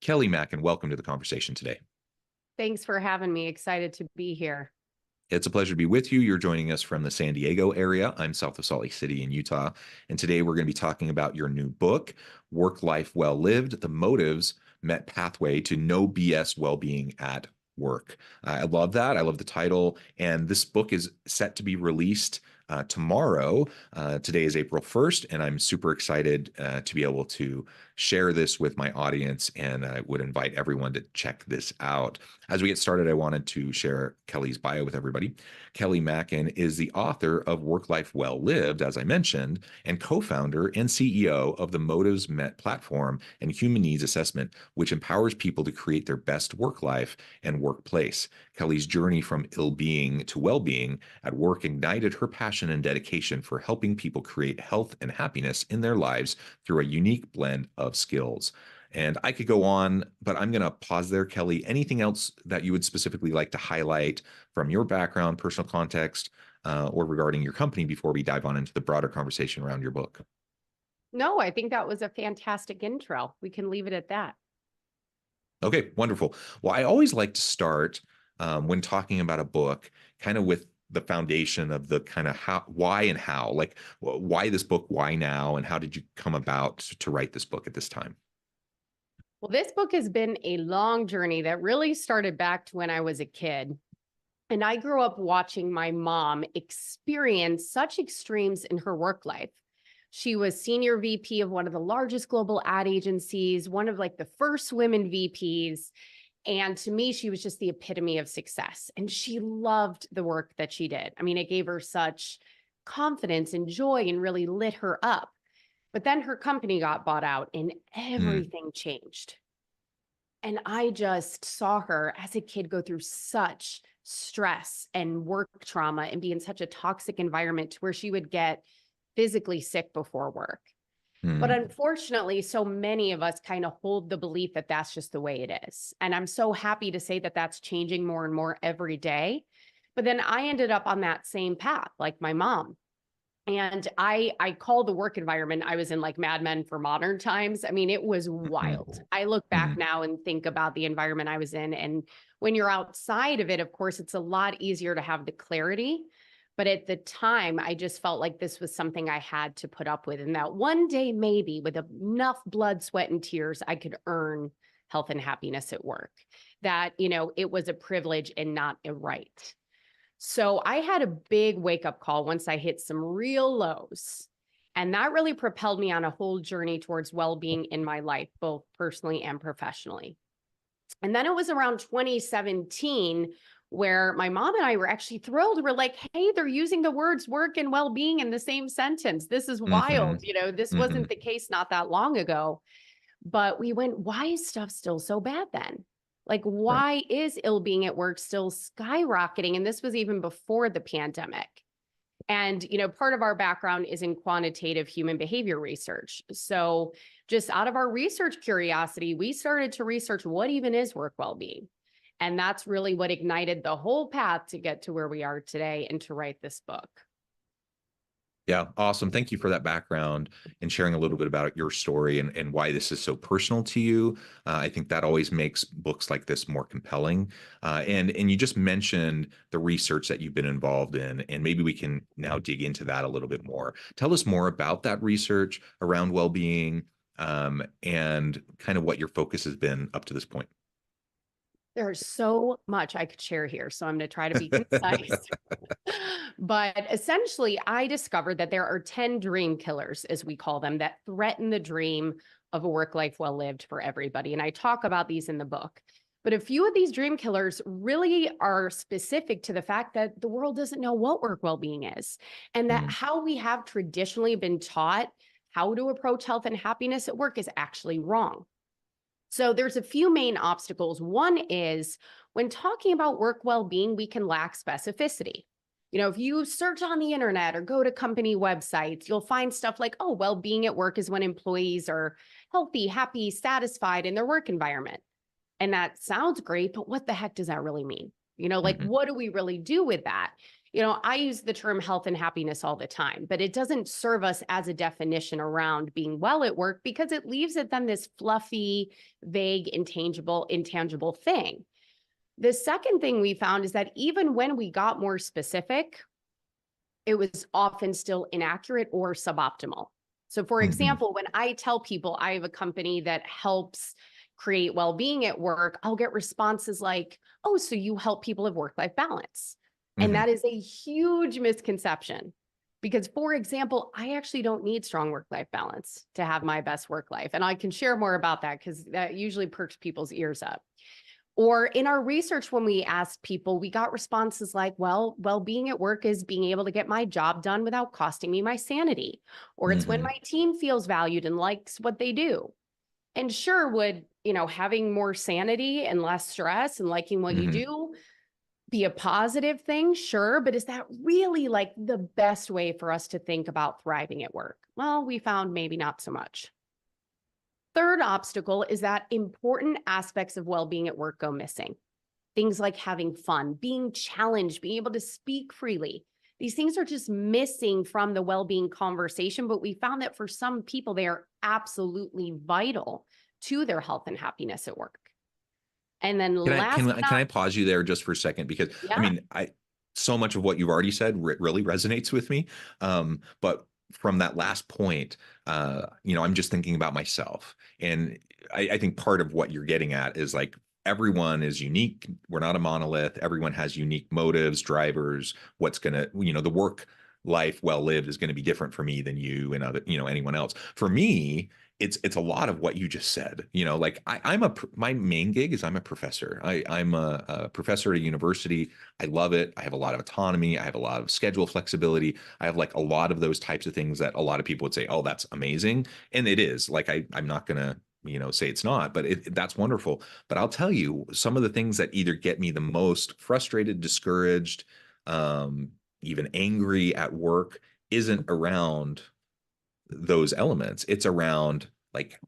Kelly Mackin, welcome to the conversation today. Thanks for having me. Excited to be here. It's a pleasure to be with you. You're joining us from the San Diego area. I'm south of Salt Lake City in Utah. And today we're going to be talking about your new book, Work Life Well Lived, The Motives Met Pathway to No-B.S. Wellbeing at Work. I love that. I love the title. And this book is set to be released tomorrow. Today is April 1st, and I'm super excited to be able to share this with my audience, and I would invite everyone to check this out. As we get started, I wanted to share Kelly's bio with everybody. Kelly Mackin is the author of Work Life Well Lived, as I mentioned, and co-founder and CEO of the Motives Met platform and human needs assessment, which empowers people to create their best work life and workplace. Kelly's journey from ill-being to well-being at work ignited her passion and dedication for helping people create health and happiness in their lives through a unique blend of skills. And I could go on, but I'm going to pause there. Kelly, anything else that you would specifically like to highlight from your background, personal context, or regarding your company before we dive on into the broader conversation around your book? No, I think that was a fantastic intro. We can leave it at that. Okay, wonderful. Well, I always like to start when talking about a book, kind of with the foundation of the kind of how, why and how, like why this book, why now, and how did you come about to write this book at this time? Well, this book has been a long journey that really started back to when I was a kid. And I grew up watching my mom experience such extremes in her work life. She was senior VP of one of the largest global ad agencies, one of like the first women VPs. And to me, she was just the epitome of success. And she loved the work that she did. I mean, it gave her such confidence and joy and really lit her up. But then her company got bought out and everything changed. And I just saw her as a kid go through such stress and work trauma and be in such a toxic environment to where she would get physically sick before work. But unfortunately, so many of us kind of hold the belief that that's just the way it is. And I'm so happy to say that that's changing more and more every day. But then I ended up on that same path, like my mom. And I call the work environment I was in like Mad Men for modern times. I mean, it was wild. I look back now and think about the environment I was in. And when you're outside of it, of course, it's a lot easier to have the clarity. But at the time, I just felt like this was something I had to put up with. And that one day, maybe with enough blood, sweat, and tears, I could earn health and happiness at work. That, it was a privilege and not a right. So I had a big wake up call once I hit some real lows. And that really propelled me on a whole journey towards well-being in my life, both personally and professionally. And then it was around 2017 where my mom and I were actually thrilled. We're like, hey, they're using the words work and well-being in the same sentence. This is wild. This wasn't the case not that long ago. But we went, why is stuff still so bad then? Like, why is ill-being at work still skyrocketing? And this was even before the pandemic. And, part of our background is in quantitative human behavior research. So just out of our research curiosity, we started to research what even is work well-being. And that's really what ignited the whole path to get to where we are today and to write this book. Yeah, awesome. Thank you for that background and sharing a little bit about your story and why this is so personal to you. I think that always makes books like this more compelling. And you just mentioned the research that you've been involved in, and maybe we can now dig into that a little bit more. Tell us more about that research around well-being and kind of what your focus has been up to this point. There's so much I could share here, so I'm going to try to be concise. But essentially, I discovered that there are 10 dream killers, as we call them, that threaten the dream of a work life well lived for everybody. And I talk about these in the book. But a few of these dream killers really are specific to the fact that the world doesn't know what work well-being is, and that how we have traditionally been taught how to approach health and happiness at work is actually wrong. So there's a few main obstacles. One is when talking about work well-being, we can lack specificity. If you search on the internet or go to company websites, you'll find stuff like, oh, well-being at work is when employees are healthy, happy, satisfied in their work environment. And that sounds great, but what the heck does that really mean? What do we really do with that? I use the term health and happiness all the time, but it doesn't serve us as a definition around being well at work because it leaves it then this fluffy, vague, intangible thing. The second thing we found is that even when we got more specific, it was often still inaccurate or suboptimal. So for example, when I tell people I have a company that helps create well-being at work, I'll get responses like, oh, so you help people have work-life balance. And that is a huge misconception because, for example, I actually don't need strong work-life balance to have my best work life. And I can share more about that because that usually perks people's ears up. Or in our research, when we asked people, we got responses like, well-being at work is being able to get my job done without costing me my sanity. Or it's when my team feels valued and likes what they do. And sure, would, having more sanity and less stress and liking what you do be a positive thing? Sure. But is that really like the best way for us to think about thriving at work? Well, we found maybe not so much. Third obstacle is that important aspects of well-being at work go missing. Things like having fun, being challenged, being able to speak freely. These things are just missing from the well-being conversation, but we found that for some people, they are absolutely vital to their health and happiness at work. And then Can I pause you there just for a second? Because yeah. So much of what you've already said really resonates with me. But from that last point, I'm just thinking about myself. And I think part of what you're getting at is like, everyone is unique. We're not a monolith. Everyone has unique motives, drivers, what's going to, the work life well lived is going to be different for me than you and anyone else. For me, it's a lot of what you just said. Like my main gig is I'm a professor. I'm a professor at a university. I love it. I have a lot of autonomy. I have a lot of schedule flexibility. I have like a lot of those types of things that a lot of people would say, oh, that's amazing. And it is. Like I'm not gonna say it's not, but that's wonderful. But I'll tell you, some of the things that either get me the most frustrated, discouraged, even angry at work isn't around those elements. It's around like,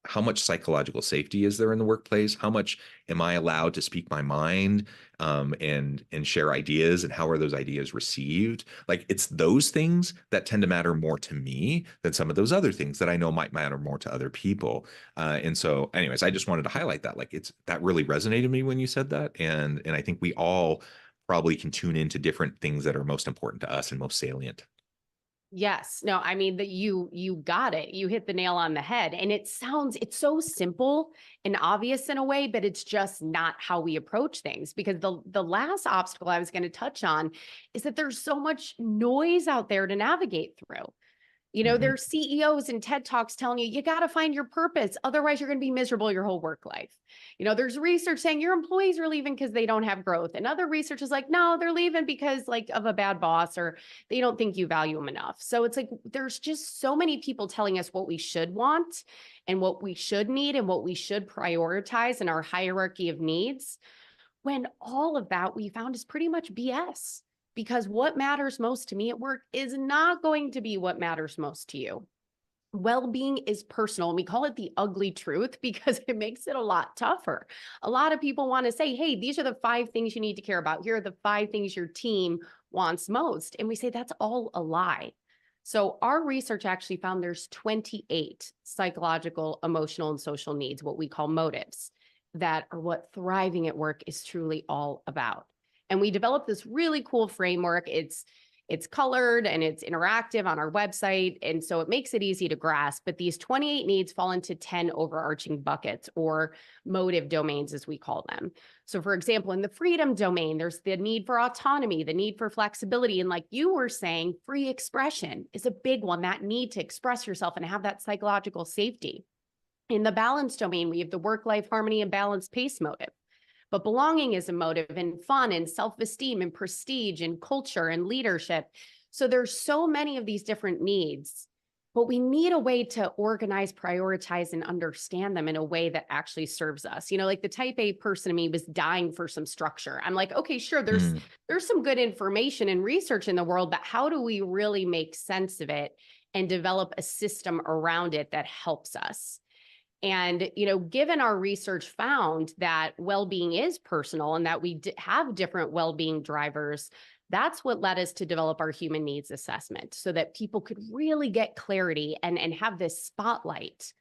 how much psychological safety is there in the workplace? How much am I allowed to speak my mind, and share ideas, and how are those ideas received? Like, it's those things that tend to matter more to me than some of those other things that I know might matter more to other people. And so, anyways, I just wanted to highlight that. Like, that really resonated with me when you said that, and I think we all probably can tune into different things that are most important to us and most salient. Yes. No, I mean that you got it. You hit the nail on the head. And it's so simple and obvious in a way, but it's just not how we approach things. Because the last obstacle I was going to touch on is that there's so much noise out there to navigate through. There's CEOs and TED Talks telling you got to find your purpose. Otherwise, you're going to be miserable your whole work life. There's research saying your employees are leaving because they don't have growth. And other research is like, no, they're leaving because like of a bad boss or they don't think you value them enough. So it's like, there's just so many people telling us what we should want and what we should need and what we should prioritize in our hierarchy of needs, when all of that we found is pretty much BS. Because what matters most to me at work is not going to be what matters most to you. Well-being is personal. And we call it the ugly truth because it makes it a lot tougher. A lot of people want to say, hey, these are the 5 things you need to care about. Here are the 5 things your team wants most. And we say that's all a lie. So our research actually found there's 28 psychological, emotional, and social needs, what we call motives, that are what thriving at work is truly all about. And we developed this really cool framework. It's colored and it's interactive on our website. And so it makes it easy to grasp. But these 28 needs fall into 10 overarching buckets, or motive domains, as we call them. So for example, in the freedom domain, there's the need for autonomy, the need for flexibility. And like you were saying, free expression is a big one, that need to express yourself and have that psychological safety. In the balance domain, we have the work-life harmony and balance pace motive. But belonging is a motive, and fun and self-esteem and prestige and culture and leadership. So there's so many of these different needs, but we need a way to organize, prioritize, and understand them in a way that actually serves us. Like the type A person in me was dying for some structure. I'm like, okay, sure, there's some good information and research in the world, but how do we really make sense of it and develop a system around it that helps us? And, given our research found that well-being is personal and that we have different well-being drivers, that's what led us to develop our human needs assessment so that people could really get clarity and have this spotlight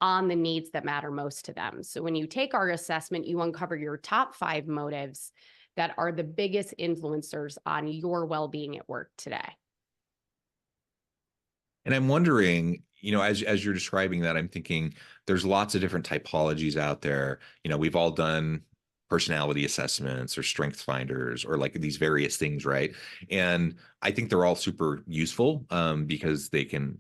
on the needs that matter most to them. So when you take our assessment, you uncover your top 5 motives that are the biggest influencers on your well-being at work today. And I'm wondering, as you're describing that, I'm thinking there's lots of different typologies out there. We've all done personality assessments or strength finders or like these various things, right? And I think they're all super useful because they can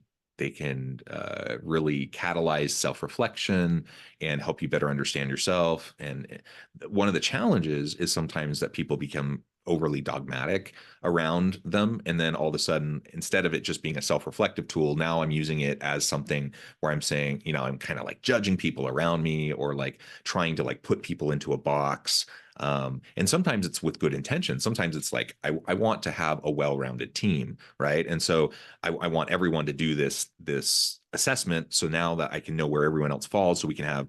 really catalyze self-reflection and help you better understand yourself. And one of the challenges is sometimes that people become overly dogmatic around them. And then all of a sudden, instead of it just being a self-reflective tool, now I'm using it as something where I'm saying, I'm kind of like judging people around me or like trying to like put people into a box. And sometimes it's with good intention. Sometimes it's like, I want to have a well-rounded team, right? And so I want everyone to do this assessment. So now that I can know where everyone else falls, so we can have,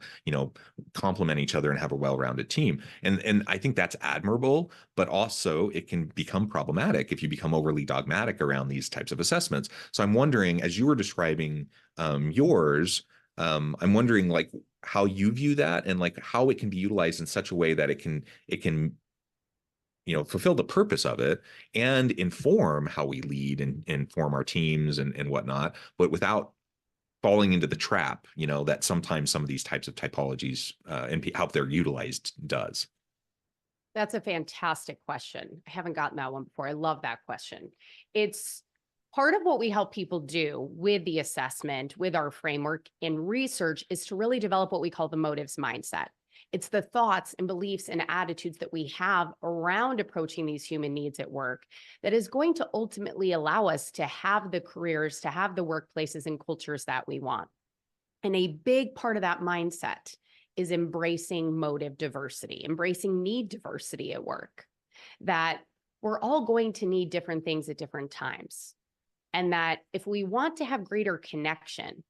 complement each other and have a well-rounded team. And I think that's admirable, but also it can become problematic if you become overly dogmatic around these types of assessments. So I'm wondering, as you were describing yours, I'm wondering like how you view that and like how it can be utilized in such a way that it can fulfill the purpose of it and inform how we lead and inform our teams and whatnot, but without falling into the trap, that sometimes some of these types of typologies and how they're utilized does. That's a fantastic question. I haven't gotten that one before. I love that question. It's part of what we help people do with the assessment, with our framework and research is to really develop what we call the motives mindset. It's the thoughts and beliefs and attitudes that we have around approaching these human needs at work that is going to ultimately allow us to have the careers, to have the workplaces and cultures that we want. And a big part of that mindset is embracing motive diversity, embracing need diversity at work, that we're all going to need different things at different times. And that if we want to have greater connection,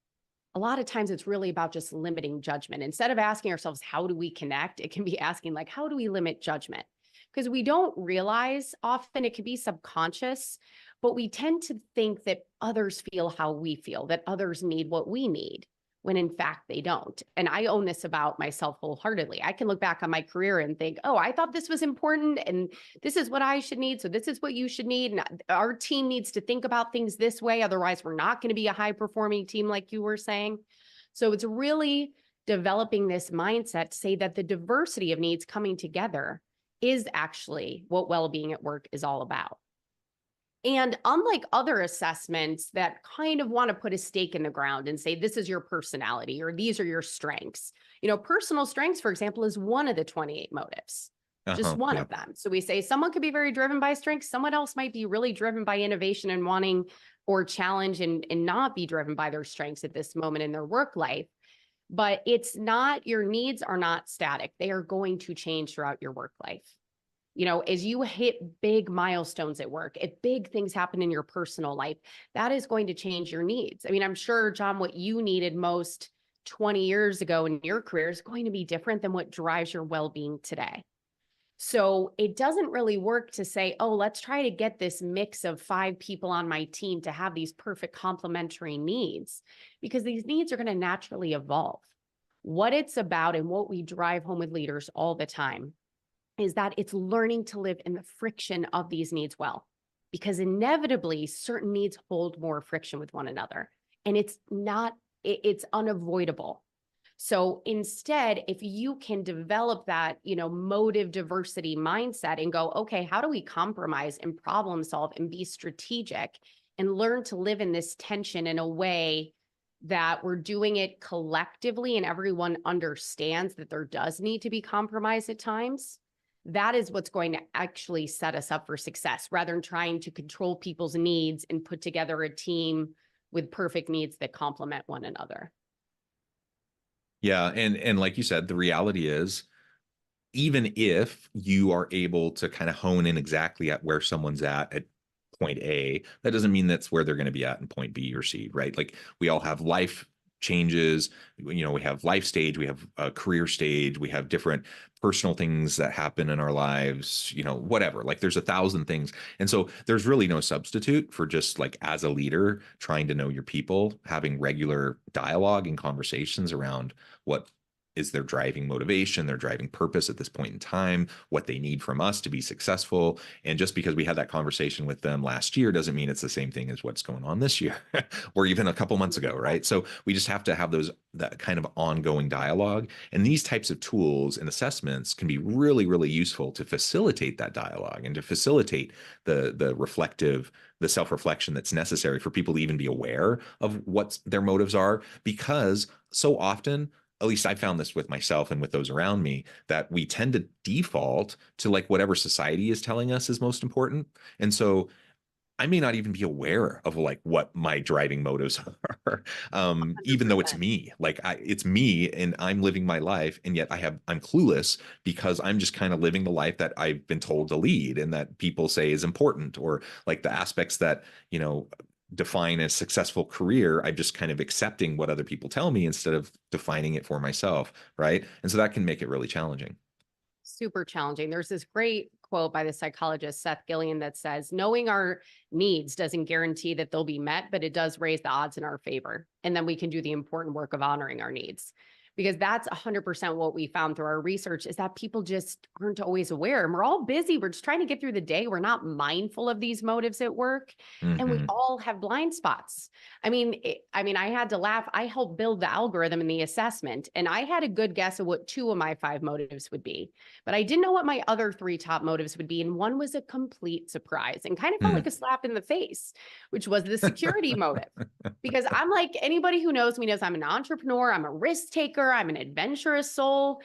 a lot of times it's really about just limiting judgment. Instead of asking ourselves, how do we connect? It can be asking like, how do we limit judgment? Because we don't realize often it can be subconscious, but we tend to think that others feel how we feel, that others need what we need, when in fact they don't. And I own this about myself wholeheartedly. I can look back on my career and think, oh, I thought this was important and this is what I should need. So this is what you should need. And our team needs to think about things this way. Otherwise, we're not going to be a high performing team like you were saying. So it's really developing this mindset to say that the diversity of needs coming together is actually what well-being at work is all about. And unlike other assessments that kind of want to put a stake in the ground and say, this is your personality or these are your strengths, personal strengths, for example, is one of the 28 motives, just one of them. So we say someone could be very driven by strengths. Someone else might be really driven by innovation and wanting or challenge and not be driven by their strengths at this moment in their work life. But it's not, your needs are not static. They are going to change throughout your work life. As you hit big milestones at work, if big things happen in your personal life, that is going to change your needs. I mean, I'm sure, John, what you needed most 20 years ago in your career is going to be different than what drives your well-being today. So it doesn't really work to say, oh, let's try to get this mix of 5 people on my team to have these perfect complementary needs, because these needs are going to naturally evolve. What it's about and what we drive home with leaders all the time is that it's learning to live in the friction of these needs well, because inevitably certain needs hold more friction with one another, and it's unavoidable. So instead, if you can develop that, motive diversity mindset and go, okay, how do we compromise and problem solve and be strategic and learn to live in this tension in a way that we're doing it collectively and everyone understands that there does need to be compromise at times, that is what's going to actually set us up for success, rather than trying to control people's needs and put together a team with perfect needs that complement one another. Yeah. And like you said, the reality is, even if you are able to kind of hone in exactly at where someone's at point A, that doesn't mean that's where they're going to be at in point B or C, right? Like we all have life changes. We have life stage, we have a career stage, we have different personal things that happen in our lives, whatever. Like there's 1,000 things. And so there's really no substitute for just like as a leader, trying to know your people, having regular dialogue and conversations around what is their driving motivation, their driving purpose at this point in time, what they need from us to be successful. And just because we had that conversation with them last year doesn't mean it's the same thing as what's going on this year or even a couple months ago, right? So we just have to have that kind of ongoing dialogue. And these types of tools and assessments can be really, really useful to facilitate that dialogue and to facilitate the self-reflection that's necessary for people to even be aware of what their motives are. Because so often, at least I found this with myself and with those around me, that we tend to default to like whatever society is telling us is most important. And so I may not even be aware of like what my driving motives are, even though it's 100%. me. Like it's me, and I'm living my life, and yet I'm clueless because I'm just kind of living the life that I've been told to lead and that people say is important, or like the aspects that define a successful career. I'm just kind of accepting what other people tell me instead of defining it for myself, right? And so that can make it really challenging. Super challenging. There's this great quote by the psychologist Seth Gillian that says, knowing our needs doesn't guarantee that they'll be met, but it does raise the odds in our favor. And then we can do the important work of honoring our needs. Because that's 100% what we found through our research, is that people just aren't always aware. And we're all busy. We're just trying to get through the day. We're not mindful of these motives at work. And we Mm-hmm. all have blind spots. I had to laugh. I helped build the algorithm in the assessment, and I had a good guess of what 2 of my 5 motives would be. But I didn't know what my other 3 top motives would be. And one was a complete surprise and kind of felt like a slap in the face, which was the security motive. Because I'm like, anybody who knows me knows I'm an entrepreneur, I'm a risk taker, I'm an adventurous soul.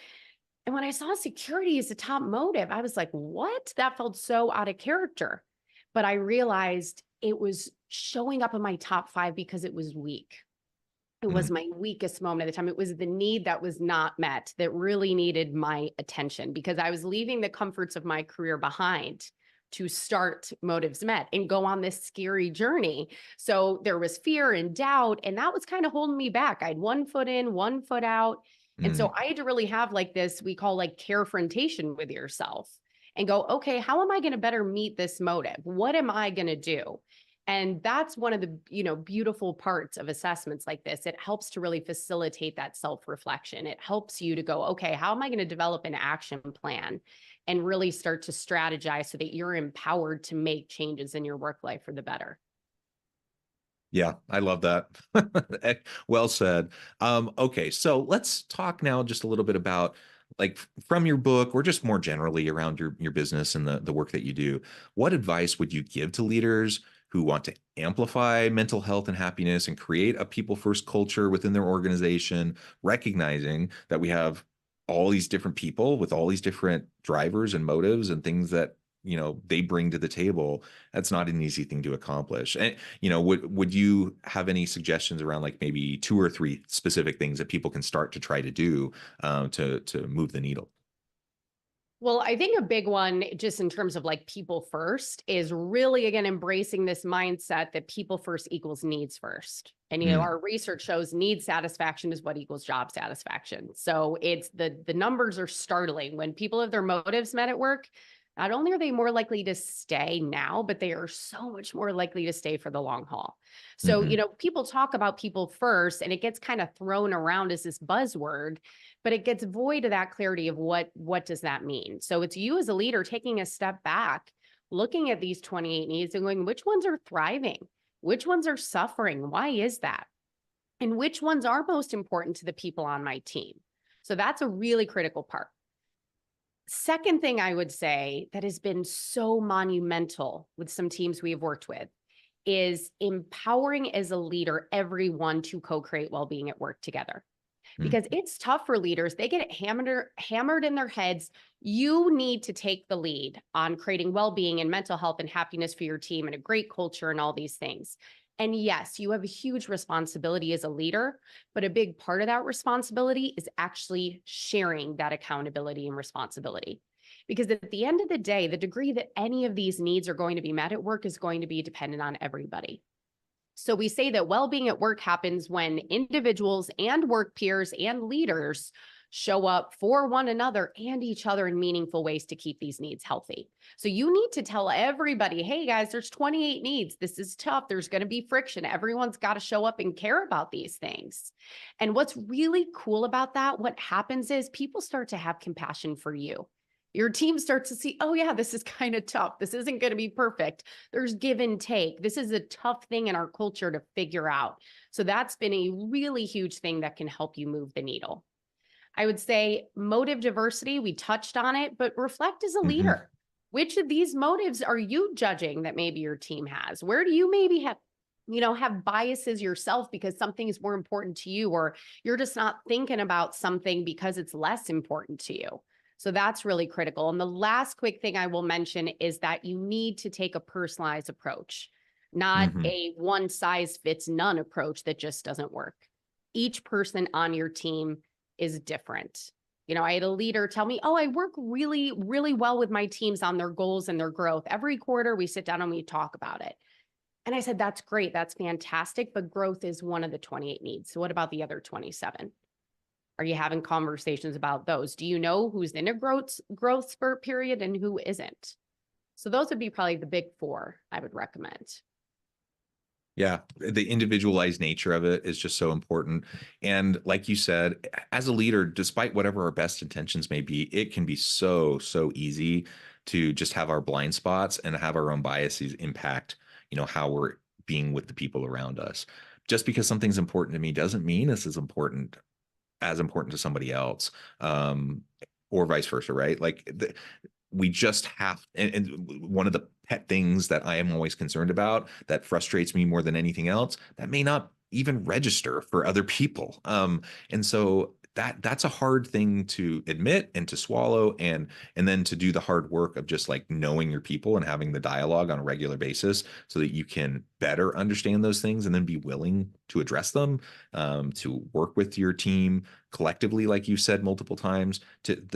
And when I saw security as a top motive, I was like, what? That felt so out of character. But I realized it was showing up in my top 5 because it was weak. It was my weakest moment at the time. It was the need that was not met, that really needed my attention, because I was leaving the comforts of my career behind to start motives met and go on this scary journey. So there was fear and doubt, and that was kind of holding me back. I had 1 foot in, 1 foot out. And Mm-hmm. so I had to really have like this, we call like carefrontation with yourself, and go, okay, how am I going to better meet this motive? What am I going to do? And that's one of the, beautiful parts of assessments like this. It helps to really facilitate that self-reflection. It helps you to go, okay, how am I going to develop an action plan and really start to strategize so that you're empowered to make changes in your work life for the better? Yeah, I love that. Well said. Okay, so let's talk now just a little bit about like from your book or just more generally around your business and the work that you do. What advice would you give to leaders who want to amplify mental health and happiness and create a people first culture within their organization, recognizing that we have all these different people with all these different drivers and motives and things that they bring to the table? That's not an easy thing to accomplish. And would you have any suggestions around like maybe 2 or 3 specific things that people can start to try to do to move the needle? Well, I think a big one, just in terms of like people first, is really, again, embracing this mindset that people first equals needs first. And, Mm, our research shows need satisfaction is what equals job satisfaction. So it's the numbers are startling. When people have their motives met at work, not only are they more likely to stay now, but they are so much more likely to stay for the long haul. So, hmm people talk about people first, and it gets kind of thrown around as this buzzword, but it gets void of that clarity of what does that mean. So it's you as a leader taking a step back, looking at these 28 needs and going, which ones are thriving? Which ones are suffering? Why is that? And which ones are most important to the people on my team? So that's a really critical part. Second thing I would say that has been so monumental with some teams we have worked with is empowering as a leader everyone to co-create well-being at work together, because it's tough for leaders. They get hammered in their heads. You need to take the lead on creating well-being and mental health and happiness for your team and a great culture and all these things. And yes, you have a huge responsibility as a leader, but a big part of that responsibility is actually sharing that accountability and responsibility. Because at the end of the day, the degree that any of these needs are going to be met at work is going to be dependent on everybody. So we say that well-being at work happens when individuals and work peers and leaders show up for one another and each other in meaningful ways to keep these needs healthy. So you need to tell everybody, hey guys, there's 28 needs. This is tough. There's going to be friction. Everyone's got to show up and care about these things. And what's really cool about that, what happens is people start to have compassion for you. Your team starts to see, oh yeah, this is kind of tough. This isn't going to be perfect. There's give and take. This is a tough thing in our culture to figure out. So that's been a really huge thing that can help you move the needle. I would say motive diversity, we touched on it, but reflect as a leader. Which of these motives are you judging that maybe your team has? Where do you maybe have biases yourself because something is more important to you, or you're just not thinking about something because it's less important to you? So that's really critical. And the last quick thing I will mention is that you need to take a personalized approach, not a one size fits none approach that just doesn't work. Each person on your team is different. I had a leader tell me, oh, I work really, really well with my teams on their goals and their growth. Every quarter we sit down and we talk about it. And I said, that's great. That's fantastic. But growth is one of the 28 needs. So what about the other 27? Are you having conversations about those? Do you know who's in a growth spurt period and who isn't? So those would be probably the big four I would recommend. Yeah, the individualized nature of it is just so important. And like you said, as a leader, despite whatever our best intentions may be, it can be so, so easy to just have our blind spots and have our own biases impact, how we're being with the people around us. Just because something's important to me doesn't mean it's as important to somebody else, or vice versa, right? We just have, and one of the pet things that I am always concerned about that frustrates me more than anything else, that may not even register for other people. And so that's a hard thing to admit and to swallow, and then to do the hard work of just like knowing your people and having the dialogue on a regular basis so that you can better understand those things and then be willing to address them, to work with your team collectively, like you said multiple times,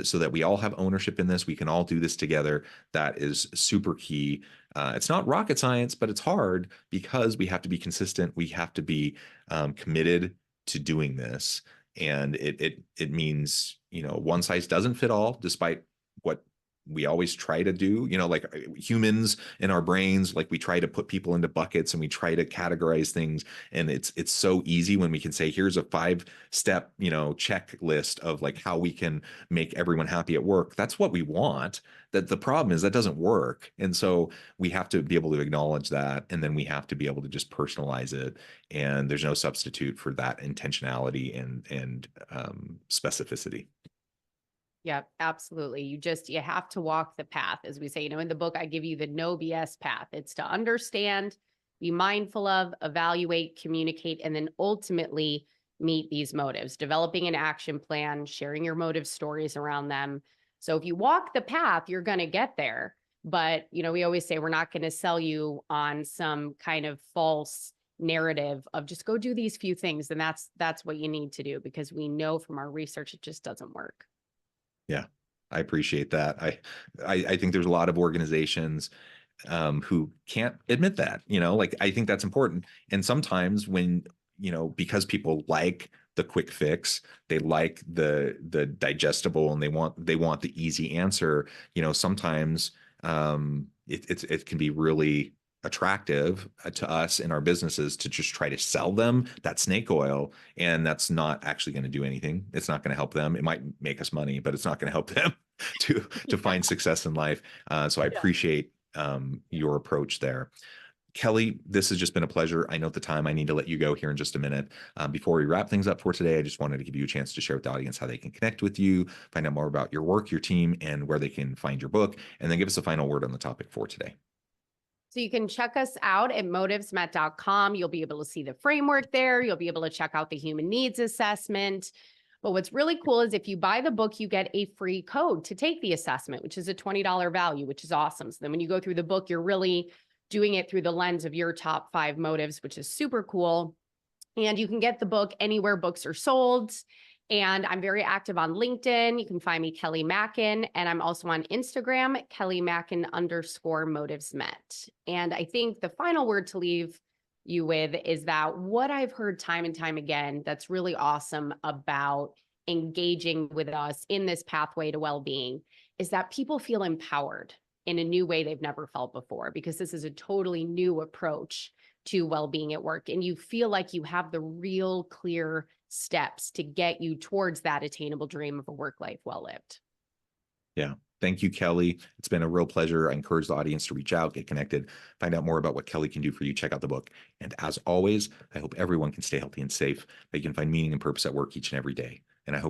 so that we all have ownership in this. We can all do this together. That is super key. It's not rocket science, but it's hard because we have to be consistent. We have to be committed to doing this. And it means, one size doesn't fit all, despite what we always try to do, like humans in our brains, like we try to put people into buckets and we try to categorize things. And it's so easy when we can say, here's a 5-step, checklist of like how we can make everyone happy at work. That's what we want. That the problem is that doesn't work. And so we have to be able to acknowledge that. And then we have to be able to just personalize it. And there's no substitute for that intentionality and specificity. Yeah, absolutely. You have to walk the path. As we say, in the book, I give you the No-B.S path. It's to understand, be mindful of, evaluate, communicate, and then ultimately meet these motives, developing an action plan, sharing your motive stories around them. So if you walk the path, you're going to get there. But, we always say we're not going to sell you on some kind of false narrative of just go do these few things. And that's what you need to do, because we know from our research, it just doesn't work. Yeah, I appreciate that. I think there's a lot of organizations who can't admit that, I think that's important. And sometimes when, because people like the quick fix, they like the digestible, and they want the easy answer, sometimes it can be really attractive to us in our businesses to just try to sell them that snake oil, and that's not actually going to do anything. It's not going to help them. It might make us money, but it's not going to help them to find success in life. So I appreciate your approach there. Kelly, this has just been a pleasure. I know at the time I need to let you go here in just a minute. Before we wrap things up for today, I just wanted to give you a chance to share with the audience how they can connect with you, find out more about your work, your team, and where they can find your book, and then give us a final word on the topic for today. So you can check us out at motivesmet.com. You'll be able to see the framework there. You'll be able to check out the human needs assessment. But what's really cool is if you buy the book, you get a free code to take the assessment, which is a $20 value, which is awesome. So then when you go through the book, you're really doing it through the lens of your top 5 motives, which is super cool. And you can get the book anywhere books are sold. And I'm very active on LinkedIn. You can find me Kelly Mackin, and I'm also on Instagram, Kelly Mackin _motivesmet. And I think the final word to leave you with is that what I've heard time and time again that's really awesome about engaging with us in this pathway to well-being is that people feel empowered in a new way they've never felt before, because this is a totally new approach to well-being at work. And you feel like you have the real clear steps to get you towards that attainable dream of a work life well lived. Yeah. Thank you, Kelly. It's been a real pleasure. I encourage the audience to reach out, get connected, find out more about what Kelly can do for you. Check out the book. And as always, I hope everyone can stay healthy and safe. They can find meaning and purpose at work each and every day. And I hope